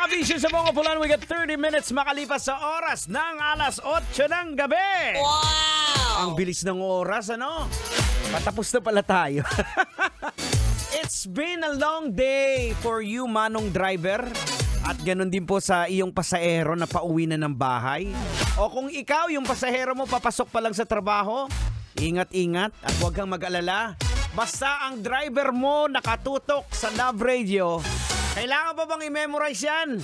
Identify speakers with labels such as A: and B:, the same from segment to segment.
A: kabisyo sa Bongo Pulan, we got 30 minutes makalipas sa oras ng alas 8 ng gabi.
B: Wow!
A: Ang bilis ng oras, ano? Patapos na pala tayo. It's been a long day for you, manong driver. At ganun din po sa iyong pasahero na pauwi na ng bahay. O kung ikaw, yung pasahero mo, papasok pa lang sa trabaho, ingat-ingat at huwag kang mag-alala. Basta ang driver mo nakatutok sa Love Radio, kailangan pa bang i-memorize yan?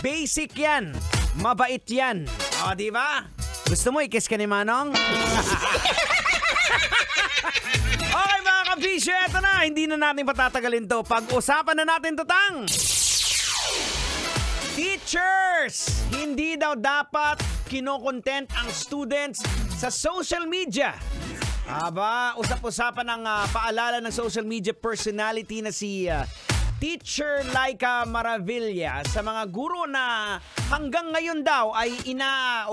A: Basic yan. Mabait yan. O, di ba? Gusto mo i-kiss ka ni Manong? Okay mga kabisyo, eto na. Hindi na natin patatagalin to. Pag-usapan na natin to, Tang. Teachers! Hindi daw dapat kinokontent ang students sa social media. Aba, usap-usapan ng paalala ng social media personality na si Teacher Laika Maravilla sa mga guro na hanggang ngayon daw ay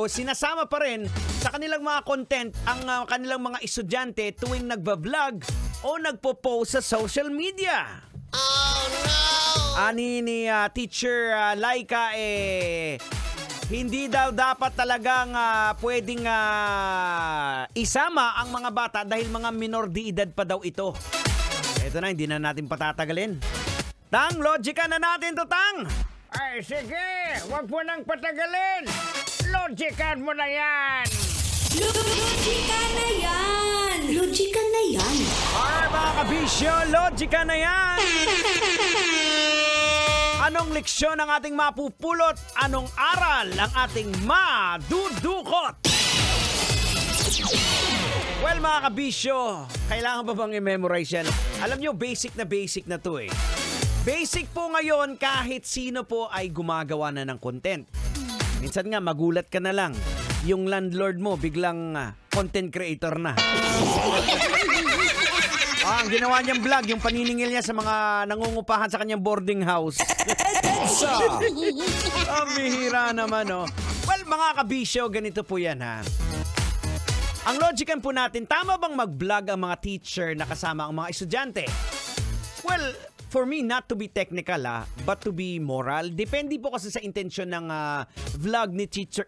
A: sinasama pa rin sa kanilang mga content ang kanilang mga estudyante tuwing nagba-vlog o nagpo-post sa social media.
B: Oh no!
A: Ani ni Teacher Laika hindi daw dapat talagang pwedeng isama ang mga bata dahil mga minor de edad pa daw ito. Ito na, hindi na natin patatagalin. Tang, logika na natin to, Tang! Ay, sige! Huwag mo nang patagalin! Logikan mo na yan!
C: Logika na yan! Logika na yan!
A: Ay, mga kabisyo, logika na yan! Anong leksyon ang ating mapupulot? Anong aral ang ating madudukot? Well, mga kabisyo, kailangan ba bang i-memorize yan? Alam nyo, basic na to eh. Basic po ngayon kahit sino po ay gumagawa na ng content. Minsan nga, magulat ka na lang. Yung landlord mo biglang content creator na. Ang ginawa niyang vlog, yung paniningil niya sa mga nangungupahan sa kanyang boarding house. Ang bihira naman, oh. Well, mga kabisyo, ganito po yan, ha. Ang logican po natin, tama bang mag-vlog ang mga teacher na kasama ang mga estudyante? Well, for me, not to be technical, but to be moral. Depende po kasi sa intensyon ng vlog ni teacher.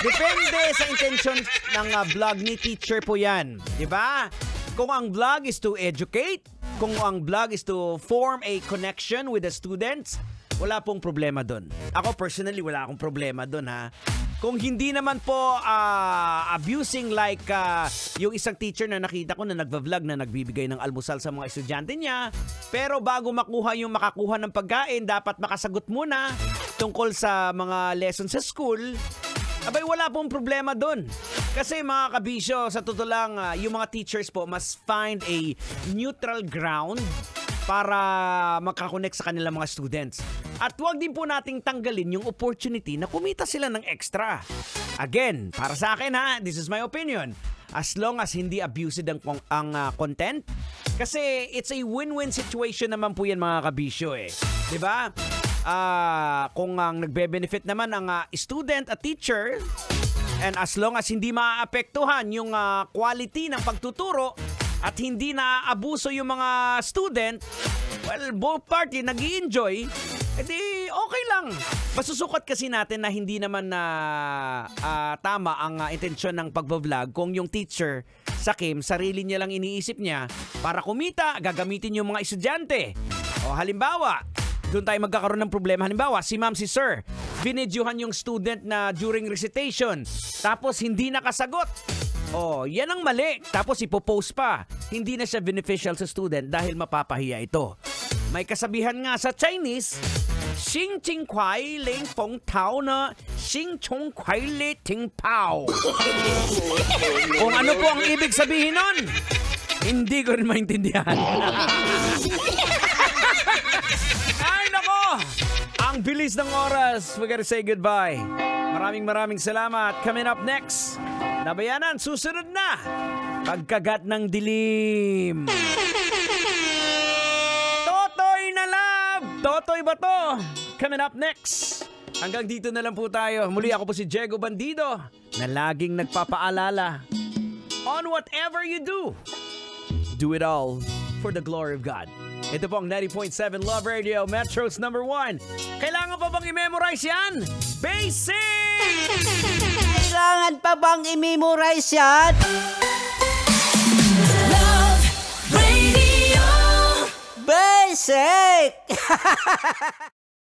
A: Depende sa intensyon ng vlog ni teacher po yan. Diba? Kung ang vlog is to educate, kung ang vlog is to form a connection with the students, wala pong problema doon. Ako personally, wala akong problema doon, ha. Kung hindi naman po abusing like yung isang teacher na nakita ko na nagva-vlog na nagbibigay ng almusal sa mga estudyante niya, pero bago makakuha ng pagkain, dapat makasagot muna tungkol sa mga lessons sa school, abay wala pong problema doon. Kasi mga kabisyo, sa totoo lang, yung mga teachers po must find a neutral ground para makakonect sa kanilang mga students. At huwag din po nating tanggalin yung opportunity na kumita sila ng extra. Again, para sa akin ha, this is my opinion. As long as hindi abusive ang content, kasi it's a win-win situation naman po yan mga kabisyo eh. Diba? Kung ang nagbe-benefit naman ang student at teacher, and as long as hindi maaapektuhan yung quality ng pagtuturo at hindi naaabuso yung mga student, well, both party nag-i-enjoy, edi okay lang. Masusukat kasi natin na hindi naman na tama ang intensyon ng pagbablog kung yung teacher sa Kim, sarili niya lang iniisip niya para kumita, gagamitin yung mga estudyante. O halimbawa, doon tayo magkakaroon ng problema. Halimbawa, si ma'am, si sir, binidyohan yung student na during recitation, tapos hindi nakasagot. Oh, yan ang mali. Tapos ipopost pa. Hindi na siya beneficial sa student dahil mapapahiya ito. May kasabihan nga sa Chinese, Xing Ching Kuai Ling Pong Tao na Xing Chong Kuai Le Ting Pao. Kung ano po ang ibig sabihin nun, hindi ko rin maintindihan. Ay nako! Ang bilis ng oras. We gotta say goodbye. Maraming salamat. Coming up next, Nabayanan, susunod na Pagkagat ng Dilim. Totoy na love! Totoy ba to? Coming up next. Hanggang dito na lang po tayo. Muli ako po si Diego Bandido na laging nagpapaalala, on whatever you do, do it all for the glory of God. Ito po ang 90.7 Love Radio, Metro's #1. Kailangan pa bang i-memorize yan? Basic!
B: Kailangan pa bang i-memorize yan?
C: Love Radio.
B: Basic!